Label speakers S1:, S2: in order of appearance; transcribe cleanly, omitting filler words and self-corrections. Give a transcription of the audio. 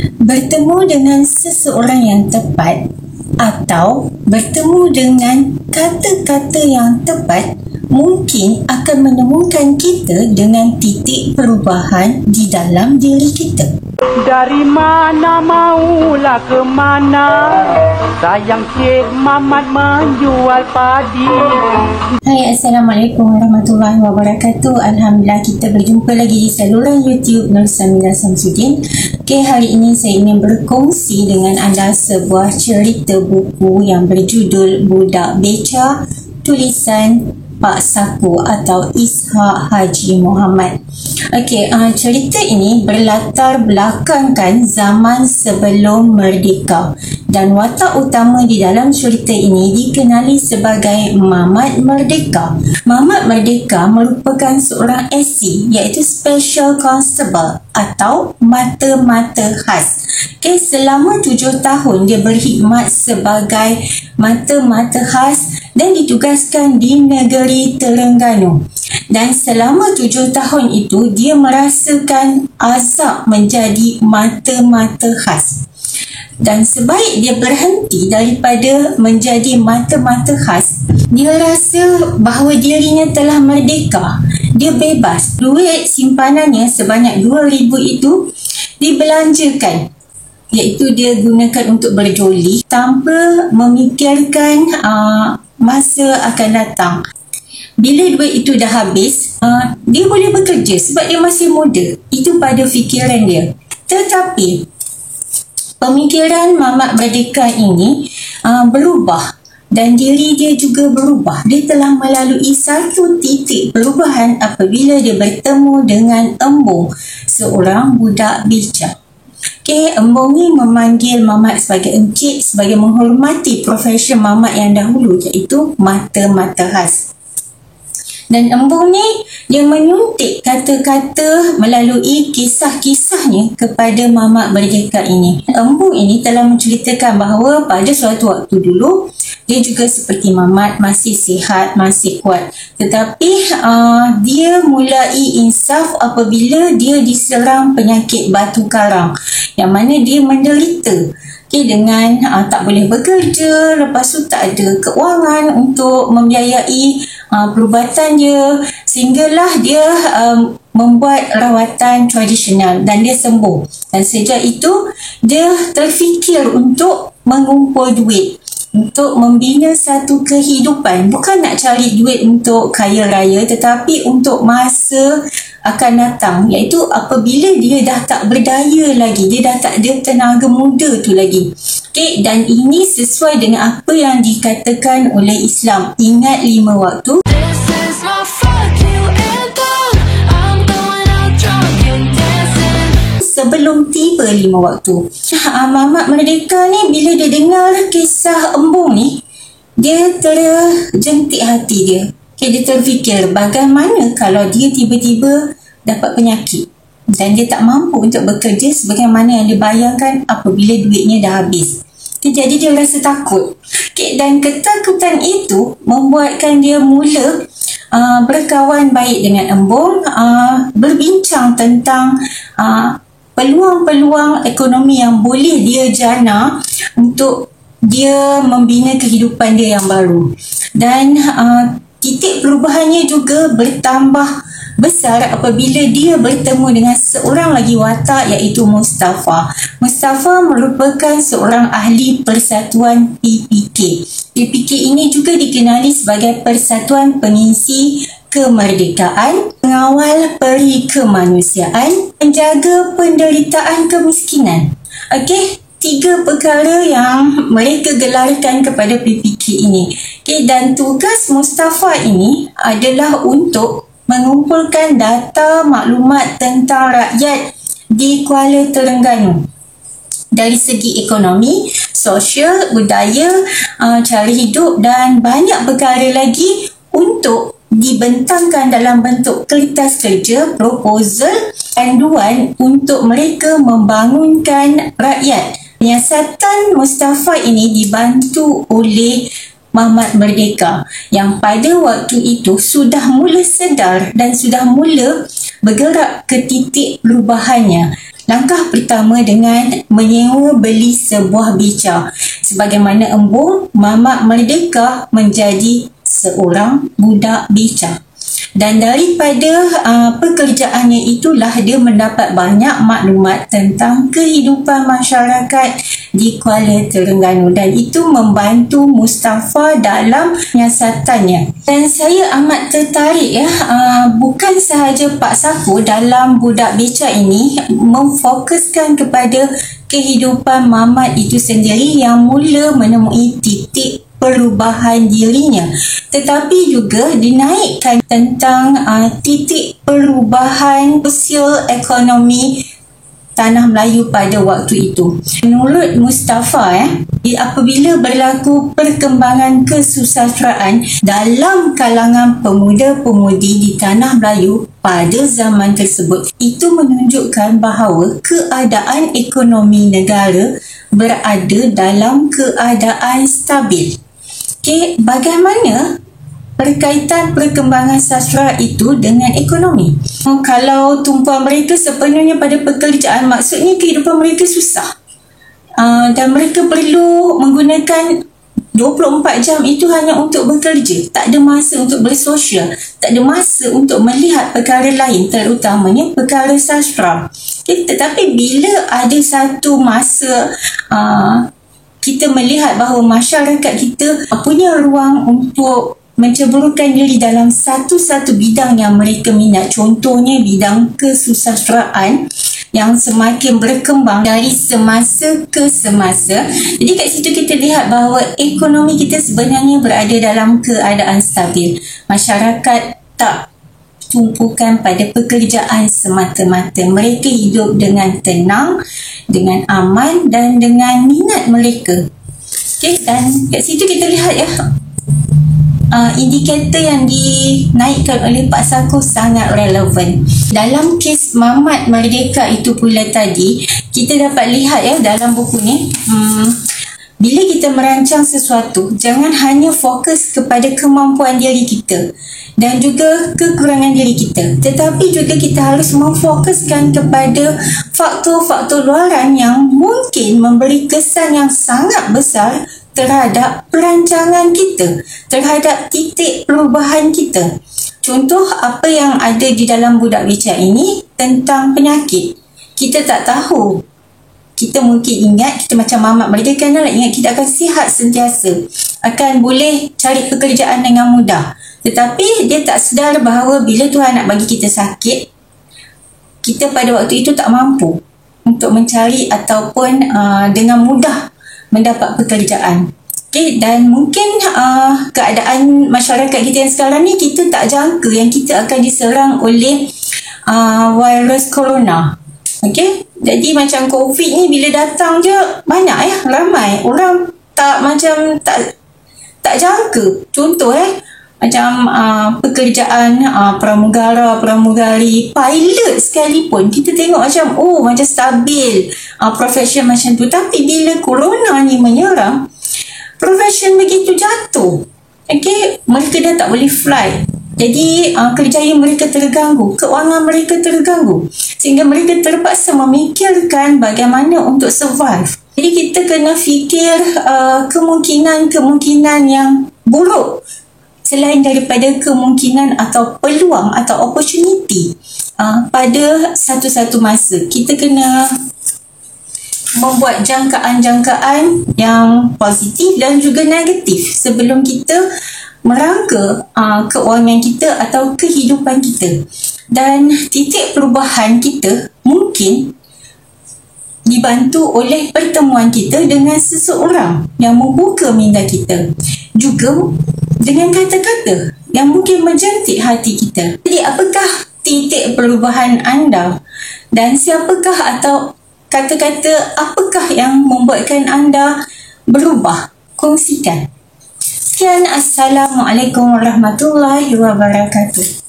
S1: Bertemu dengan seseorang yang tepat atau bertemu dengan kata-kata yang tepat mungkin akan menemukan kita dengan titik perubahan di dalam diri kita.
S2: Dari mana maulah ke mana, sayang Cik Mamat menjual padi.
S1: Hai, Assalamualaikum warahmatullahi wabarakatuh. Alhamdulillah kita berjumpa lagi di saluran YouTube Nur Samira Samsudin. Hari ini saya ingin berkongsi dengan anda sebuah cerita buku yang berjudul Budak Beca, tulisan Pak Saku atau Ishak Haji Muhammad. Cerita ini berlatar belakangkan zaman sebelum merdeka dan watak utama di dalam cerita ini dikenali sebagai Mamat Merdeka. Mamat Merdeka merupakan seorang SC iaitu Special Constable atau mata-mata khas. Selama 7 tahun dia berkhidmat sebagai mata-mata khas dan ditugaskan di negeri Terengganu. Dan selama 7 tahun itu dia merasakan azab menjadi mata-mata khas. Dan sebaik dia berhenti daripada menjadi mata-mata khas, dia rasa bahawa dirinya telah merdeka. Dia bebas. Duit simpanannya sebanyak 2,000 itu dibelanjakan, iaitu dia gunakan untuk berjoli tanpa memikirkan masa akan datang. Bila duit itu dah habis, dia boleh bekerja sebab dia masih muda. Itu pada fikiran dia. Tetapi pemikiran Mamat Merdeka ini berubah dan diri dia juga berubah. Dia telah melalui satu titik perubahan apabila dia bertemu dengan Embong, seorang budak beca. Embong ni memanggil Mamat sebagai encik sebagai menghormati profesi Mamat yang dahulu, iaitu mata-mata khas. Dan Embong ni dia menyuntik kata-kata melalui kisah-kisahnya kepada Mamat Merdeka ini. Embong ini telah menceritakan bahawa pada suatu waktu dulu dia juga seperti Mamat, masih sihat, masih kuat. Tetapi dia mulai insaf apabila dia diserang penyakit batu karang, yang mana dia menderita dengan tak boleh bekerja, lepas tu tak ada keuangan untuk membiayai perubatan dia, sehinggalah dia membuat rawatan tradisional dan dia sembuh. Dan sejak itu dia terfikir untuk mengumpul duit untuk membina satu kehidupan, bukan nak cari duit untuk kaya raya, tetapi untuk masa akan datang, iaitu apabila dia dah tak berdaya lagi, dia dah tak ada tenaga muda tu lagi. Dan ini sesuai dengan apa yang dikatakan oleh Islam. Ingat 5 waktu. Sebelum tiba 5 waktu. Mamat Merdeka ni bila dia dengar kisah Embong ni, dia terjentik hati dia. Dia terfikir bagaimana kalau dia tiba-tiba dapat penyakit dan dia tak mampu untuk bekerja sebagaimana yang dibayangkan apabila duitnya dah habis. Jadi dia rasa takut. Dan ketakutan itu membuatkan dia mula berkawan baik dengan Embong, berbincang tentang peluang-peluang ekonomi yang boleh dia jana untuk dia membina kehidupan dia yang baru. Dan titik perubahannya juga bertambah besar apabila dia bertemu dengan seorang lagi watak, iaitu Mustafa. Mustafa merupakan seorang ahli persatuan PPK. PPK ini juga dikenali sebagai Persatuan Pengisi Kemerdekaan, Pengawal Peri Kemanusiaan, Penjaga Penderitaan Kemiskinan. 3 perkara yang mereka gelarkan kepada PPK ini. Dan tugas Mustafa ini adalah untuk mengumpulkan data maklumat tentang rakyat di Kuala Terengganu dari segi ekonomi, sosial, budaya, cara hidup dan banyak perkara lagi untuk dibentangkan dalam bentuk kertas kerja, proposal, panduan untuk mereka membangunkan rakyat. Penyiasatan Mustafa ini dibantu oleh Mamat Merdeka yang pada waktu itu sudah mula sedar dan sudah mula bergerak ke titik perubahannya. Langkah pertama dengan menyewa beli sebuah beca. Sebagaimana embung, Mamat merdeka menjadi seorang budak beca. Dan daripada pekerjaannya itulah dia mendapat banyak maklumat tentang kehidupan masyarakat di Kuala Terengganu, dan itu membantu Mustafa dalam nyiasatannya. Dan saya amat tertarik bukan sahaja Pak Sako dalam budak beca ini memfokuskan kepada kehidupan Mamat itu sendiri yang mula menemui titik perubahan dirinya, tetapi juga dinaikkan tentang titik perubahan sosial ekonomi tanah Melayu pada waktu itu. Menurut Mustafa, apabila berlaku perkembangan kesusastraan dalam kalangan pemuda-pemudi di tanah Melayu pada zaman tersebut, itu menunjukkan bahawa keadaan ekonomi negara berada dalam keadaan stabil. Okey, bagaimana berkaitan perkembangan sastra itu dengan ekonomi? Kalau tumpuan mereka sepenuhnya pada pekerjaan, maksudnya kehidupan mereka susah. Dan mereka perlu menggunakan 24 jam itu hanya untuk bekerja. Tak ada masa untuk bersosial. Tak ada masa untuk melihat perkara lain, terutamanya perkara sastra. Okay, tetapi bila ada satu masa kita melihat bahawa masyarakat kita punya ruang untuk menceburkan diri dalam satu-satu bidang yang mereka minat, contohnya bidang kesusastraan yang semakin berkembang dari semasa ke semasa. Jadi kat situ kita lihat bahawa ekonomi kita sebenarnya berada dalam keadaan stabil. Masyarakat tak tumpukan pada pekerjaan semata-mata. Mereka hidup dengan tenang, dengan aman dan dengan minat mereka. Okay, dan kat situ kita lihat indikator yang dinaikkan oleh Pak Sako sangat relevan. Dalam kes Mamat merdeka itu pula tadi, kita dapat lihat dalam buku ni, bila kita merancang sesuatu, jangan hanya fokus kepada kemampuan diri kita dan juga kekurangan diri kita, tetapi juga kita harus memfokuskan kepada faktor-faktor luaran yang mungkin memberi kesan yang sangat besar terhadap perancangan kita, terhadap titik perubahan kita. Contoh apa yang ada di dalam budak beca ini tentang penyakit. Kita tak tahu. Kita mungkin ingat, kita macam Mamat merdeka nak ingat kita akan sihat sentiasa, akan boleh cari pekerjaan dengan mudah. Tetapi dia tak sedar bahawa bila Tuhan nak bagi kita sakit, kita pada waktu itu tak mampu untuk mencari ataupun dengan mudah mendapat pekerjaan. Okay, dan mungkin keadaan masyarakat kita yang sekarang ni, kita tak jangka yang kita akan diserang oleh virus corona. Okay, jadi macam COVID ni bila datang je banyak ramai orang tak jangka. Contoh macam pekerjaan pramugari, pilot sekalipun kita tengok macam macam stabil profession macam tu, tapi bila corona ni menyerang, profession begitu jatuh. Okay, mereka dah tak boleh fly. Jadi kerjaya mereka terganggu, kewangan mereka terganggu, sehingga mereka terpaksa memikirkan bagaimana untuk survive. Jadi kita kena fikir kemungkinan-kemungkinan yang buruk selain daripada kemungkinan atau peluang atau opportunity. Pada satu-satu masa kita kena membuat jangkaan-jangkaan yang positif dan juga negatif sebelum kita merangka keuangan kita atau kehidupan kita. Dan titik perubahan kita mungkin dibantu oleh pertemuan kita dengan seseorang yang membuka minda kita, juga dengan kata-kata yang mungkin menjentik hati kita. Jadi apakah titik perubahan anda, dan siapakah atau kata-kata apakah yang membuatkan anda berubah? Kongsikan. Sekian, Assalamualaikum warahmatullahi wabarakatuh.